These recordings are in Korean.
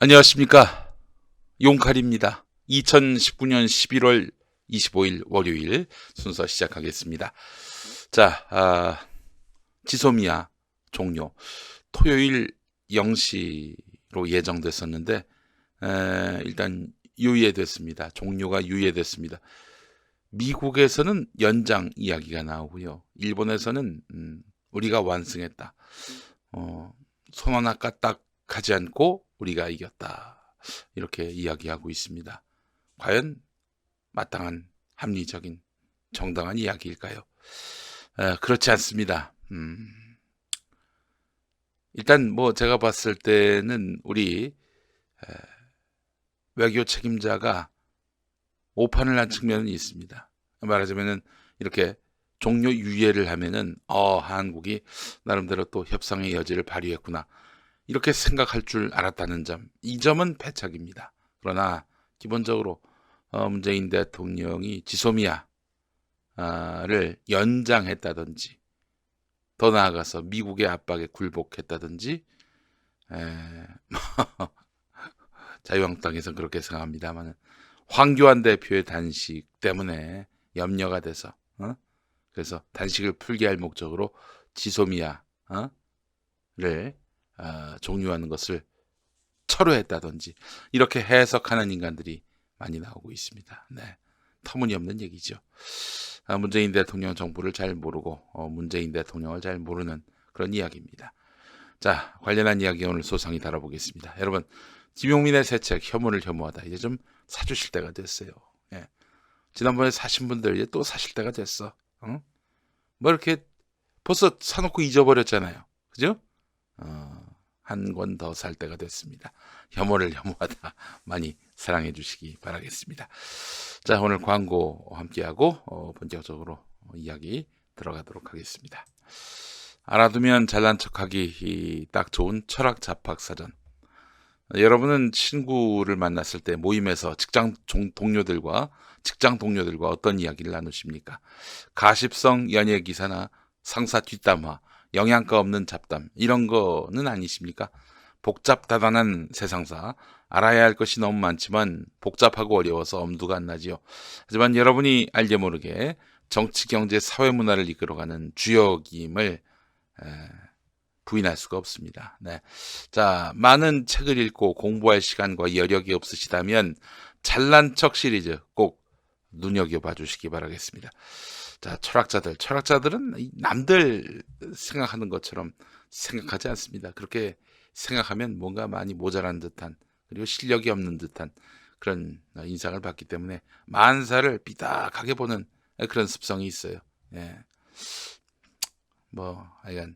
안녕하십니까. 용칼입니다. 2019년 11월 25일 월요일 순서 시작하겠습니다. 자, 지소미아 종료. 토요일 0시로 예정됐었는데 일단 유예됐습니다. 종료가 유예됐습니다. 미국에서는 연장 이야기가 나오고요. 일본에서는 우리가 완승했다. 손 하나 까딱 하지 않고 우리가 이겼다. 이렇게 이야기하고 있습니다. 과연 마땅한 합리적인 정당한 이야기일까요? 그렇지 않습니다. 일단 뭐 제가 봤을 때는 우리 외교 책임자가 오판을 한 측면은 있습니다. 말하자면은 이렇게 종료 유예를 하면은 한국이 나름대로 또 협상의 여지를 발휘했구나. 이렇게 생각할 줄 알았다는 점, 이 점은 패착입니다. 그러나 기본적으로 문재인 대통령이 지소미아를 연장했다든지 더 나아가서 미국의 압박에 굴복했다든지 자유한국당에서는 그렇게 생각합니다만 황교안 대표의 단식 때문에 염려가 돼서 그래서 단식을 풀게 할 목적으로 지소미아를 종료하는 것을 철회했다든지 이렇게 해석하는 인간들이 많이 나오고 있습니다. 네, 터무니없는 얘기죠. 문재인 대통령 정부를 잘 모르고 문재인 대통령을 잘 모르는 그런 이야기입니다. 자, 관련한 이야기 오늘 소상히 다뤄보겠습니다. 여러분, 김용민의 새 책 혐오를 혐오하다 이제 좀 사주실 때가 됐어요. 예. 지난번에 사신 분들 이제 또 사실 때가 됐어. 뭐 이렇게 벌써 사놓고 잊어버렸잖아요. 그죠? 한 권 더 살 때가 됐습니다. 혐오를 혐오하다 많이 사랑해 주시기 바라겠습니다. 자, 오늘 광고 함께하고 본격적으로 이야기 들어가도록 하겠습니다. 알아두면 잘난 척하기 딱 좋은 철학 잡학사전. 여러분은 친구를 만났을 때 모임에서 직장 동료들과 어떤 이야기를 나누십니까? 가십성 연예 기사나 상사 뒷담화, 영양가 없는 잡담 이런 거는 아니십니까? 복잡다단한 세상사, 알아야 할 것이 너무 많지만 복잡하고 어려워서 엄두가 안 나지요. 하지만 여러분이 알게 모르게 정치, 경제, 사회 문화를 이끌어가는 주역임을 부인할 수가 없습니다. 네. 자, 많은 책을 읽고 공부할 시간과 여력이 없으시다면 잘난 척 시리즈 꼭 눈여겨봐 주시기 바라겠습니다. 자, 철학자들은 남들 생각하는 것처럼 생각하지 않습니다. 그렇게 생각하면 뭔가 많이 모자란 듯한, 그리고 실력이 없는 듯한 그런 인상을 받기 때문에 만사를 삐딱하게 보는 그런 습성이 있어요. 예. 하여간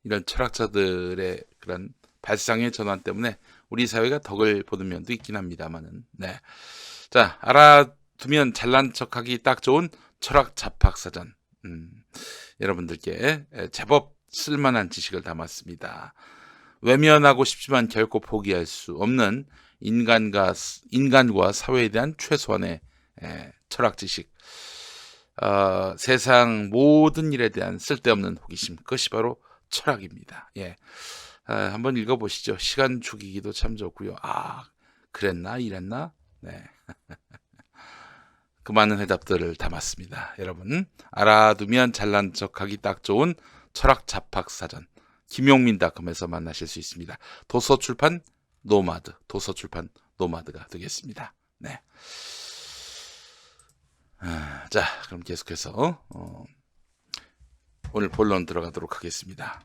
이런 철학자들의 그런 발상의 전환 때문에 우리 사회가 덕을 보는 면도 있긴 합니다만은, 네. 자, 알아두면 잘난 척하기 딱 좋은 철학 잡학사전. 여러분들께 제법 쓸만한 지식을 담았습니다. 외면하고 싶지만 결코 포기할 수 없는 인간과 사회에 대한 최소한의 철학 지식. 세상 모든 일에 대한 쓸데없는 호기심. 그것이 바로 철학입니다. 예. 한번 읽어보시죠. 시간 죽이기도 참 좋고요. 그랬나 이랬나? 네. 그 많은 해답들을 담았습니다. 여러분, 알아두면 잘난 척하기 딱 좋은 철학 잡학사전 김용민닷컴에서 만나실 수 있습니다. 도서출판 노마드가 되겠습니다. 네. 자, 그럼 계속해서 오늘 본론 들어가도록 하겠습니다.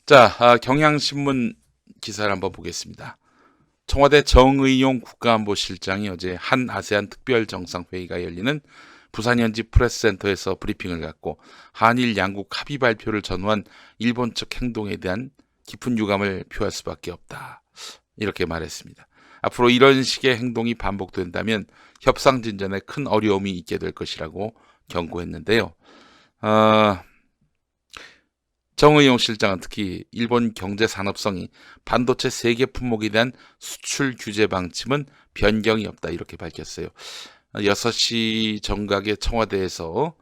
자, 경향신문 기사를 한번 보겠습니다. 청와대 정의용 국가안보실장이 어제 한 아세안 특별정상회의가 열리는 부산 현지 프레스센터에서 브리핑을 갖고 한일 양국 합의 발표를 전후한 일본 측 행동에 대한 깊은 유감을 표할 수밖에 없다. 이렇게 말했습니다. 앞으로 이런 식의 행동이 반복된다면 협상 진전에 큰 어려움이 있게 될 것이라고 경고했는데요. 정의용 실장은 특히 일본 경제산업성이 반도체 세계 품목에 대한 수출 규제 방침은 변경이 없다 이렇게 밝혔어요. 6시 정각에 청와대에서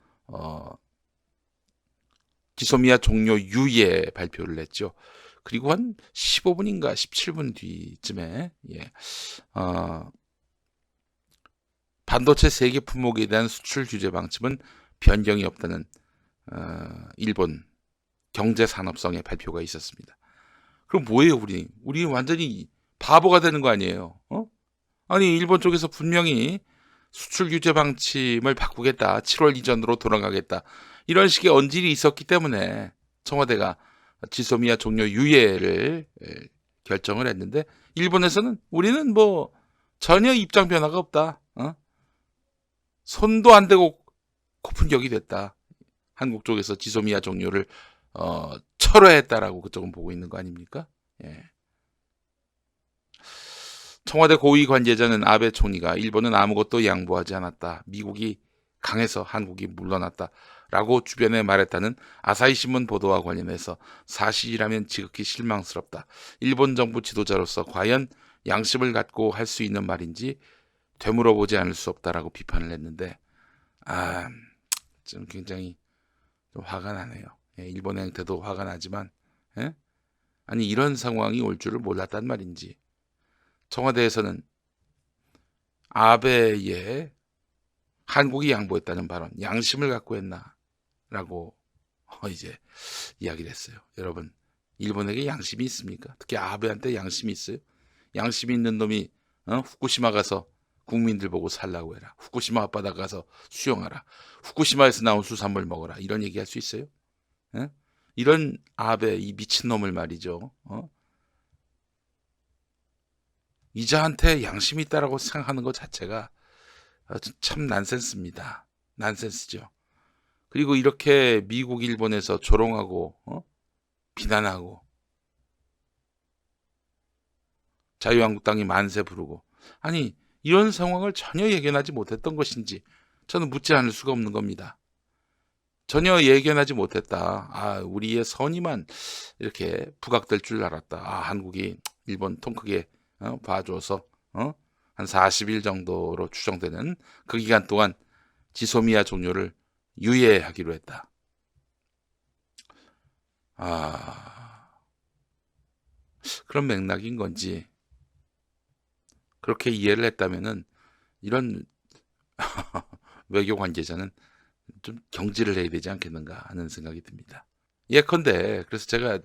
지소미아 종료 유예 발표를 했죠. 그리고 한 15분인가 17분 뒤쯤에 반도체 세계 품목에 대한 수출 규제 방침은 변경이 없다는 일본 경제산업성의 발표가 있었습니다. 그럼 뭐예요, 우리? 우리 완전히 바보가 되는 거 아니에요? 아니, 일본 쪽에서 분명히 수출 규제 방침을 바꾸겠다. 7월 이전으로 돌아가겠다. 이런 식의 언질이 있었기 때문에 청와대가 지소미아 종료 유예를 결정을 했는데, 일본에서는 우리는 뭐 전혀 입장 변화가 없다. 손도 안 대고 코푼격이 됐다. 한국 쪽에서 지소미아 종료를 철회했다라고 그쪽은 보고 있는 거 아닙니까? 예. 청와대 고위 관계자는 아베 총리가 일본은 아무것도 양보하지 않았다. 미국이 강해서 한국이 물러났다. 라고 주변에 말했다는 아사히 신문 보도와 관련해서 사실이라면 지극히 실망스럽다. 일본 정부 지도자로서 과연 양심을 갖고 할 수 있는 말인지 되물어보지 않을 수 없다라고 비판을 했는데, 좀 굉장히 좀 화가 나네요. 일본의 행태도 화가 나지만, 아니 이런 상황이 올 줄을 몰랐단 말인지. 청와대에서는 아베의 한국이 양보했다는 발언, 양심을 갖고 했나라고 이제 이야기를 했어요. 여러분, 일본에게 양심이 있습니까? 특히 아베한테 양심이 있어요? 양심이 있는 놈이 후쿠시마 가서 국민들 보고 살라고 해라. 후쿠시마 앞바다 가서 수영하라. 후쿠시마에서 나온 수산물 먹어라. 이런 얘기 할 수 있어요? 이런 아베, 이 미친놈을 말이죠. 이자한테 양심이 있다라고 생각하는 것 자체가 참 난센스입니다. 난센스죠. 그리고 이렇게 미국, 일본에서 조롱하고 비난하고 자유한국당이 만세 부르고, 아니 이런 상황을 전혀 예견하지 못했던 것인지 저는 묻지 않을 수가 없는 겁니다. 전혀 예견하지 못했다. 우리의 선의만 이렇게 부각될 줄 알았다. 한국이 일본 통 크게 봐줘서 한 40일 정도로 추정되는 그 기간 동안 지소미아 종료를 유예하기로 했다. 그런 맥락인 건지, 그렇게 이해를 했다면은 이런 외교 관계자는 좀 경질을 해야 되지 않겠는가 하는 생각이 듭니다. 예컨대 그래서 제가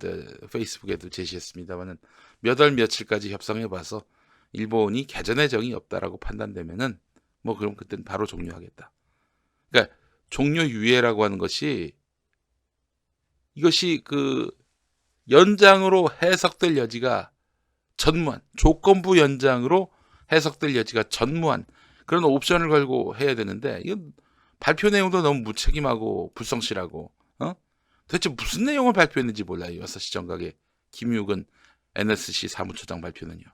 페이스북에도 제시했습니다만은 몇 월 며칠까지 협상해봐서 일본이 개전의 정이 없다라고 판단되면은 뭐 그럼 그때는 바로 종료하겠다. 그러니까 종료 유예라고 하는 것이, 이것이 그 연장으로 해석될 여지가 전무한, 조건부 연장으로 해석될 여지가 전무한 그런 옵션을 걸고 해야 되는데, 이건 발표 내용도 너무 무책임하고 불성실하고, 도대체 무슨 내용을 발표했는지 몰라요. 6시 정각에 김육은 NSC 사무처장 발표는요.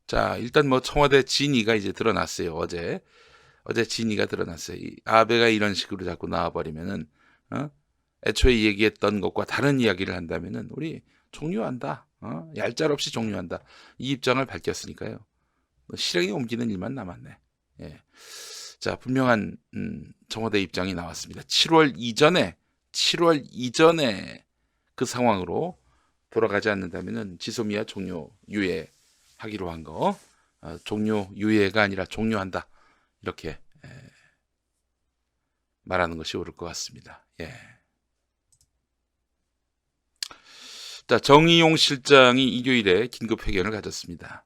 자, 일단 뭐 청와대 진위가 이제 드러났어요. 어제 진위가 드러났어요. 아베가 이런 식으로 자꾸 나와버리면은 애초에 얘기했던 것과 다른 이야기를 한다면은 우리 종료한다. 얄짤없이 종료한다. 이 입장을 밝혔으니까요. 실행에 옮기는 일만 남았네. 예. 자, 분명한 청와대 입장이 나왔습니다. 7월 이전에 그 상황으로 돌아가지 않는다면은 지소미아 종료 유예하기로 한 거, 종료 유예가 아니라 종료한다. 이렇게 말하는 것이 옳을 것 같습니다. 예. 자, 정의용 실장이 일요일에 긴급 회견을 가졌습니다.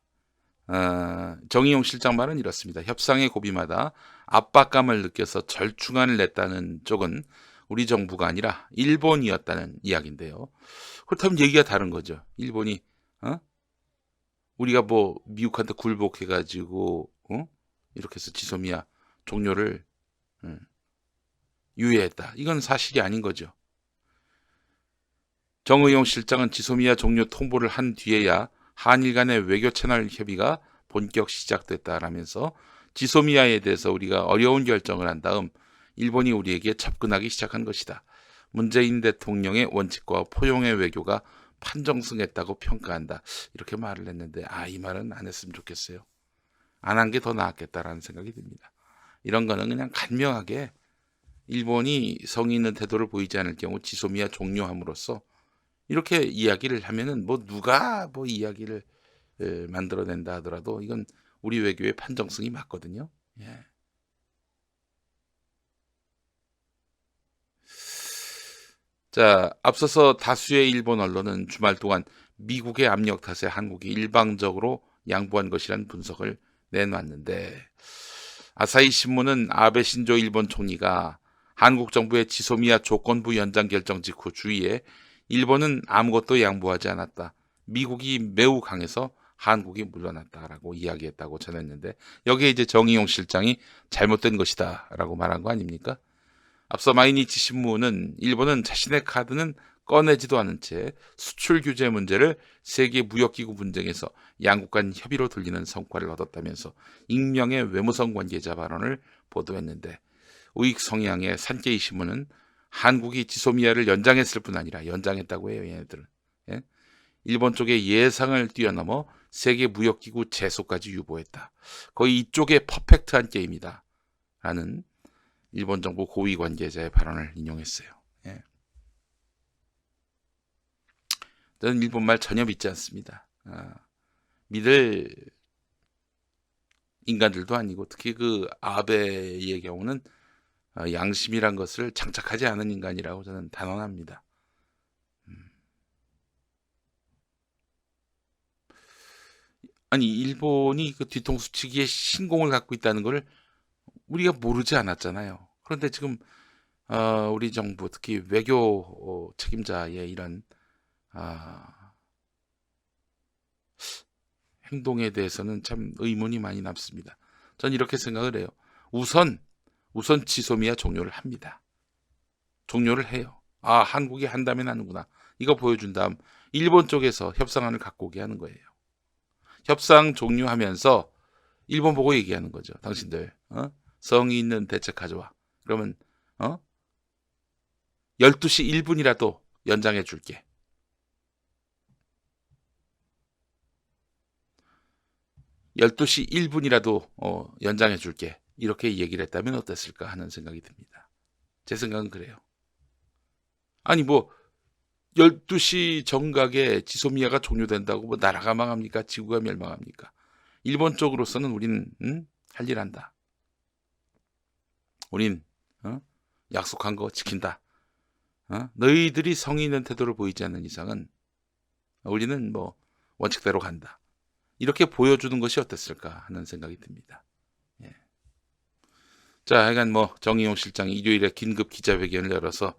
정의용 실장 말은 이렇습니다. 협상의 고비마다 압박감을 느껴서 절충안을 냈다는 쪽은 우리 정부가 아니라 일본이었다는 이야기인데요. 그렇다면 얘기가 다른 거죠. 일본이 우리가 뭐 미국한테 굴복해가지고 이렇게 해서 지소미아 종료를 유예했다. 이건 사실이 아닌 거죠. 정의용 실장은 지소미아 종료 통보를 한 뒤에야 한일 간의 외교 채널 협의가 본격 시작됐다라면서 지소미아에 대해서 우리가 어려운 결정을 한 다음 일본이 우리에게 접근하기 시작한 것이다. 문재인 대통령의 원칙과 포용의 외교가 판정승했다고 평가한다. 이렇게 말을 했는데 이 말은 안 했으면 좋겠어요. 안 한 게 더 나았겠다라는 생각이 듭니다. 이런 거는 그냥 간명하게 일본이 성의 있는 태도를 보이지 않을 경우 지소미아 종료함으로써 이렇게 이야기를 하면은 뭐 누가 뭐 이야기를 만들어낸다 하더라도 이건 우리 외교의 판정성이 맞거든요. 예. 자, 앞서서 다수의 일본 언론은 주말 동안 미국의 압력 탓에 한국이 일방적으로 양보한 것이란 분석을 내놨는데 아사히 신문은 아베 신조 일본 총리가 한국 정부의 지소미아 조건부 연장 결정 직후 주의에 일본은 아무것도 양보하지 않았다. 미국이 매우 강해서 한국이 물러났다라고 이야기했다고 전했는데 여기에 이제 정의용 실장이 잘못된 것이다라고 말한 거 아닙니까? 앞서 마이니치 신문은 일본은 자신의 카드는 꺼내지도 않은 채 수출 규제 문제를 세계 무역기구 분쟁에서 양국 간 협의로 돌리는 성과를 얻었다면서 익명의 외무성 관계자 발언을 보도했는데 우익 성향의 산케이 신문은 한국이 지소미아를 연장했을 뿐 아니라 연장했다고 해요. 얘네들은. 예? 일본 쪽의 예상을 뛰어넘어 세계 무역기구 제소까지 유보했다. 거의 이쪽의 퍼펙트한 게임이다. 라는 일본 정부 고위 관계자의 발언을 인용했어요. 예. 저는 일본말 전혀 믿지 않습니다. 믿을 인간들도 아니고 특히 그 아베의 경우는 양심이란 것을 장착하지 않은 인간이라고 저는 단언합니다. 아니 일본이 그 뒤통수 치기에 신공을 갖고 있다는 것을 우리가 모르지 않았잖아요. 그런데 지금 우리 정부 특히 외교 책임자의 이런 아, 행동에 대해서는 참 의문이 많이 남습니다. 전 이렇게 생각을 해요. 우선 지소미아 종료를 합니다. 종료를 해요. 아, 한국이 한다면 하는구나. 이거 보여준 다음 일본 쪽에서 협상안을 갖고 오게 하는 거예요. 협상 종료하면서 일본 보고 얘기하는 거죠. 당신들 성의 있는 대책 가져와. 그러면 12시 1분이라도 연장해 줄게. 12시 1분이라도 연장해 줄게. 이렇게 얘기를 했다면 어땠을까 하는 생각이 듭니다. 제 생각은 그래요. 아니 뭐 12시 정각에 지소미아가 종료된다고 뭐 나라가 망합니까? 지구가 멸망합니까? 일본 쪽으로서는 우리는 할 일 한다. 우린 약속한 거 지킨다. 너희들이 성의 있는 태도를 보이지 않는 이상은 우리는 뭐 원칙대로 간다. 이렇게 보여주는 것이 어땠을까 하는 생각이 듭니다. 예. 자, 하여간 뭐 정의용 실장이 일요일에 긴급 기자회견을 열어서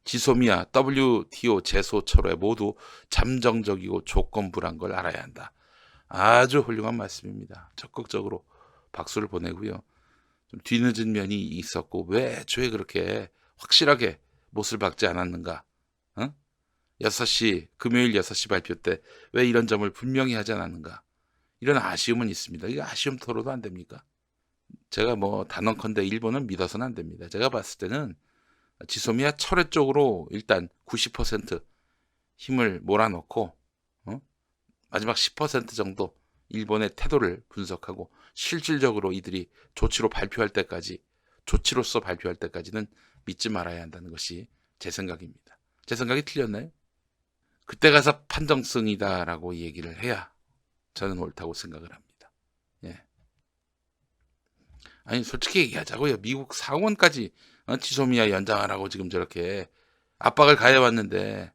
지소미아, WTO 제소 철회 모두 잠정적이고 조건부란 걸 알아야 한다. 아주 훌륭한 말씀입니다. 적극적으로 박수를 보내고요. 좀 뒤늦은 면이 있었고 왜 애초에 그렇게 확실하게 못을 박지 않았는가? 6시 금요일 6시 발표 때 왜 이런 점을 분명히 하지 않았는가? 이런 아쉬움은 있습니다. 이거 아쉬움 토로도 안 됩니까? 제가 뭐 단언컨대 일본은 믿어서는 안 됩니다. 제가 봤을 때는 지소미아 철회 쪽으로 일단 90% 힘을 몰아넣고 마지막 10% 정도 일본의 태도를 분석하고 실질적으로 이들이 조치로서 발표할 때까지는 믿지 말아야 한다는 것이 제 생각입니다. 제 생각이 틀렸나요? 그때 가서 판정성이다라고 얘기를 해야 저는 옳다고 생각을 합니다. 예. 아니 솔직히 얘기하자고요. 미국 상원까지 지소미아 연장하라고 지금 저렇게 압박을 가해왔는데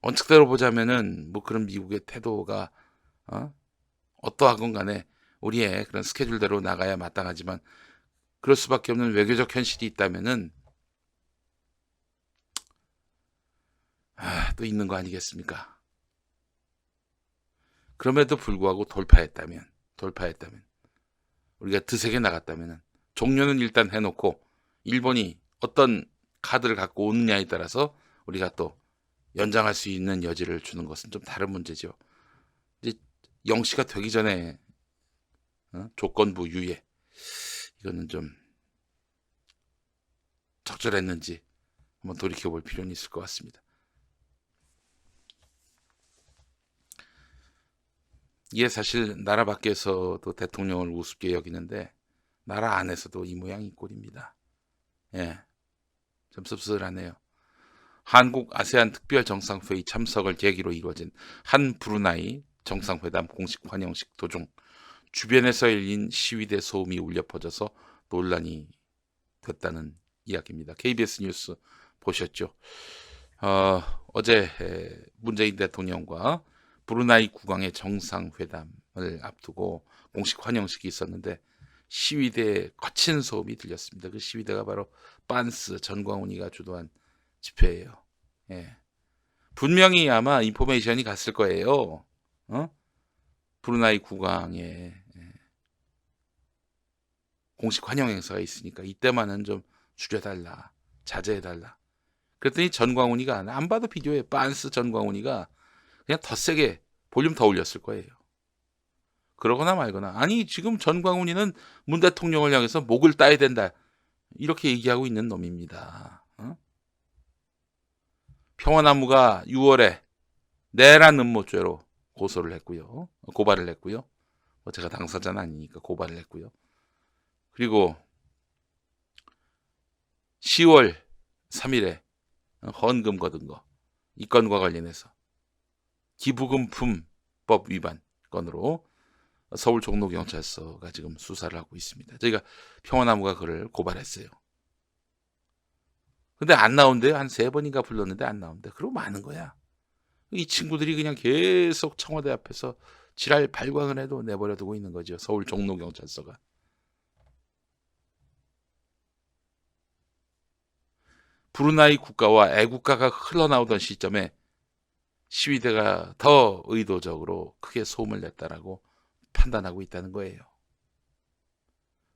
원칙대로 보자면은 뭐 그런 미국의 태도가 어떠하건 간에 우리의 그런 스케줄대로 나가야 마땅하지만 그럴 수밖에 없는 외교적 현실이 있다면은 또 있는 거 아니겠습니까? 그럼에도 불구하고 돌파했다면 우리가 드세게 나갔다면은 종료는 일단 해놓고 일본이 어떤 카드를 갖고 오느냐에 따라서 우리가 또 연장할 수 있는 여지를 주는 것은 좀 다른 문제죠. 이제 0시가 되기 전에 조건부 유예 이거는 좀 적절했는지 한번 돌이켜볼 필요는 있을 것 같습니다. 이게 사실 나라 밖에서도 대통령을 우습게 여기는데 나라 안에서도 이 모양 이 꼴입니다. 예, 좀 씁쓸하네요. 한국 아세안 특별 정상회의 참석을 계기로 이루어진 한 브루나이 정상회담 공식 환영식 도중 주변에서 열린 시위대 소음이 울려 퍼져서 논란이 됐다는 이야기입니다. KBS 뉴스 보셨죠? 어제 문재인 대통령과 브루나이 국왕의 정상회담을 앞두고 공식 환영식이 있었는데 시위대의 거친 소음이 들렸습니다. 그 시위대가 바로 빤스 전광훈이가 주도한 집회예요. 예. 분명히 아마 인포메이션이 갔을 거예요. 브루나이 국왕의 공식 환영 행사가 있으니까 이때만은 좀 줄여달라, 자제해달라. 그랬더니 전광훈이가 안 봐도 비디오에 빤스 전광훈이가 그냥 더 세게 볼륨 더 올렸을 거예요. 그러거나 말거나 아니 지금 전광훈이는 문 대통령을 향해서 목을 따야 된다 이렇게 얘기하고 있는 놈입니다. 평화나무가 6월에 내란 음모죄로 고발을 했고요. 제가 당사자는 아니니까 고발을 했고요. 그리고 10월 3일에 헌금 거둔 거 이 건과 관련해서 기부금품법 위반 건으로 서울 종로경찰서가 지금 수사를 하고 있습니다. 저희가 평화나무가 그를 고발했어요. 근데 안 나온대요. 한 3번인가 불렀는데 안 나온대. 그러고 마는 거야. 이 친구들이 그냥 계속 청와대 앞에서 지랄 발광을 해도 내버려 두고 있는 거죠. 서울 종로경찰서가. 브루나이 국가와 애국가가 흘러나오던 시점에 시위대가 더 의도적으로 크게 소음을 냈다라고 판단하고 있다는 거예요.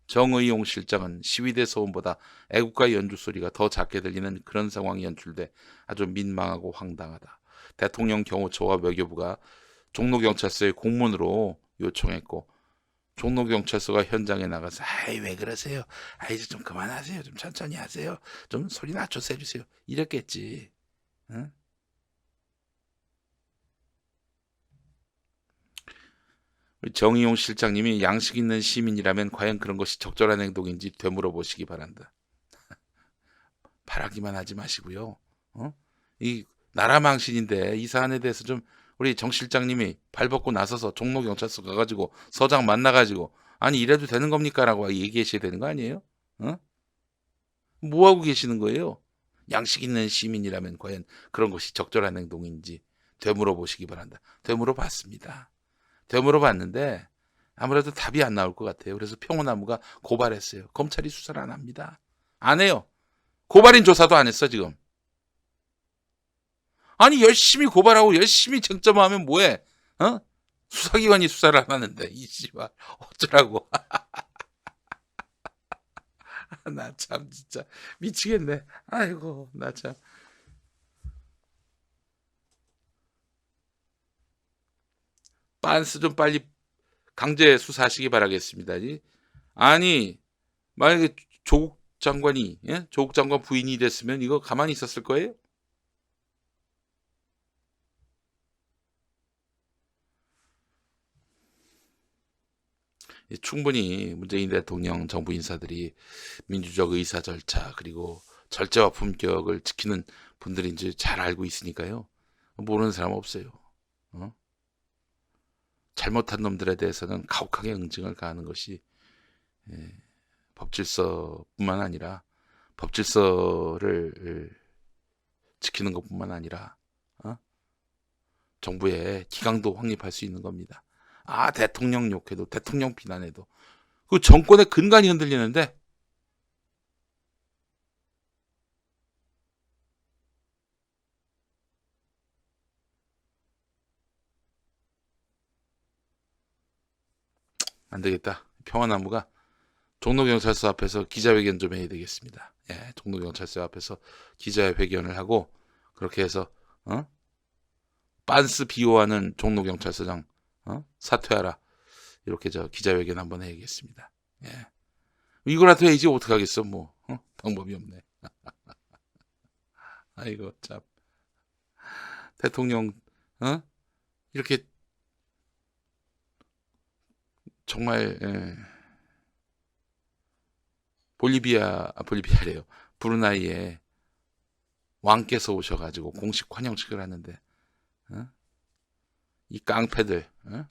정의용 실장은 시위대 소음보다 애국가 연주 소리가 더 작게 들리는 그런 상황이 연출돼 아주 민망하고 황당하다. 대통령 경호처와 외교부가 종로경찰서에 공문으로 요청했고 종로경찰서가 현장에 나가서 아이 왜 그러세요? 아이 좀 그만하세요. 좀 천천히 하세요. 좀 소리 낮춰서 해주세요. 이랬겠지. 응? 정의용 실장님이 양식 있는 시민이라면 과연 그런 것이 적절한 행동인지 되물어 보시기 바란다. 바라기만 하지 마시고요. 이 나라 망신인데 이 사안에 대해서 좀 우리 정 실장님이 발벗고 나서서 종로경찰서 가가지고 서장 만나가지고 아니 이래도 되는 겁니까라고 얘기하셔야 되는 거 아니에요? 뭐 하고 계시는 거예요? 양식 있는 시민이라면 과연 그런 것이 적절한 행동인지 되물어 보시기 바란다. 되물어 봤습니다. 되물어 봤는데 아무래도 답이 안 나올 것 같아요. 그래서 평화나무가 고발했어요. 검찰이 수사를 안 합니다. 안 해요. 고발인 조사도 안 했어 지금. 아니 열심히 고발하고 열심히 쟁점하면 뭐해? 수사기관이 수사를 안 하는데 이 씨발 어쩌라고. 나 참 진짜 미치겠네. 아이고 나 참. 빤스 좀 빨리 강제 수사하시기 바라겠습니다. 아니 만약에 조국 장관이 조국 장관 부인이 됐으면 이거 가만히 있었을 거예요? 충분히 문재인 대통령 정부 인사들이 민주적 의사 절차 그리고 절제와 품격을 지키는 분들인지 잘 알고 있으니까요. 모르는 사람 없어요. 잘못한 놈들에 대해서는 가혹하게 응징을 가하는 것이 법질서뿐만 아니라 법질서를 지키는 것뿐만 아니라 정부의 기강도 확립할 수 있는 겁니다. 대통령 욕해도 대통령 비난해도 그 정권의 근간이 흔들리는데 안 되겠다. 평화나무가 종로경찰서 앞에서 기자회견 좀 해야 되겠습니다. 종로경찰서 앞에서 기자회견을 하고 그렇게 해서 빤스 비호하는 종로경찰서장 사퇴하라. 이렇게 기자회견 한번 해야겠습니다. 이거라도 해야지 어떡하겠어 뭐 방법이 없네. 아이고 참 대통령 이렇게 정말 볼리비아래요. 브루나이에 왕께서 오셔가지고 공식 환영식을 하는데, 어? 이 깡패들,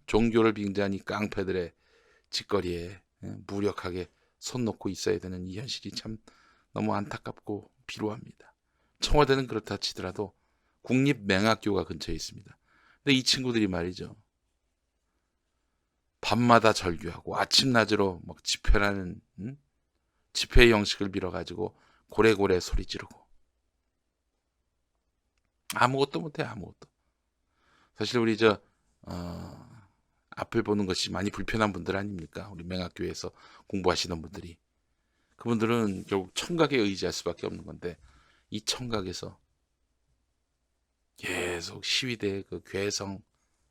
종교를 빙자한 이 깡패들의 짓거리에 무력하게 손 놓고 있어야 되는 이 현실이 참 너무 안타깝고 비루합니다. 청와대는 그렇다 치더라도 국립맹학교가 근처에 있습니다. 근데 이 친구들이 말이죠. 밤마다 절규하고 아침낮으로 막 집회라는 집회 형식을 빌어가지고 고래고래 소리 지르고 아무것도 못해 아무것도. 사실 우리 앞을 보는 것이 많이 불편한 분들 아닙니까? 우리 맹학교에서 공부하시는 분들이. 그분들은 결국 청각에 의지할 수밖에 없는 건데 이 청각에서 계속 시위대의 그 괴성,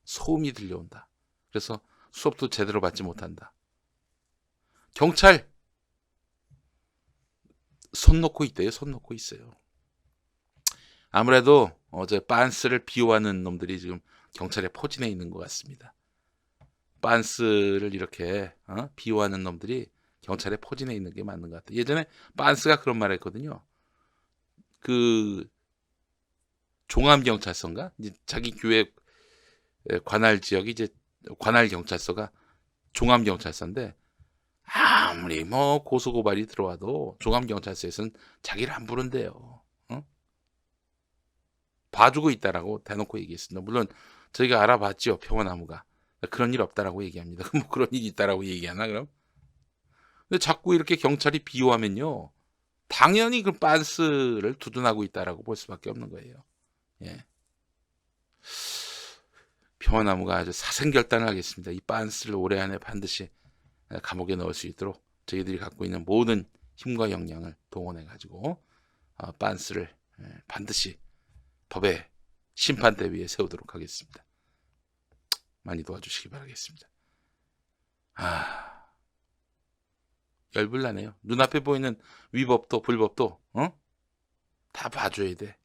소음이 들려온다. 그래서 수업도 제대로 받지 못한다. 경찰! 손 놓고 있대요. 손 놓고 있어요. 아무래도 어제 빤스를 비호하는 놈들이 지금 경찰에 포진해 있는 것 같습니다. 빤스를 이렇게 비호하는 놈들이 경찰에 포진해 있는 게 맞는 것 같아요. 예전에 빤스가 그런 말 했거든요. 그 종암경찰서인가? 이제 자기 교회 관할 지역이 이제 관할 경찰서가 종암경찰서인데 아무리 뭐 고소고발이 들어와도 종암경찰서에서는 자기를 안 부른대요. 봐주고 있다라고 대놓고 얘기했습니다. 물론 저희가 알아봤죠. 평화나무가. 그런 일 없다라고 얘기합니다. 뭐 그런 일이 있다라고 얘기하나 그럼? 근데 자꾸 이렇게 경찰이 비호하면요. 당연히 그 빤스를 두둔하고 있다라고 볼 수밖에 없는 거예요. 예. 평화나무가 아주 사생결단을 하겠습니다. 이 빤스를 올해 안에 반드시 감옥에 넣을 수 있도록 저희들이 갖고 있는 모든 힘과 역량을 동원해가지고 빤스를 반드시 법의 심판대 위에 세우도록 하겠습니다. 많이 도와주시기 바라겠습니다. 열불나네요. 눈앞에 보이는 위법도 불법도 다 봐줘야 돼.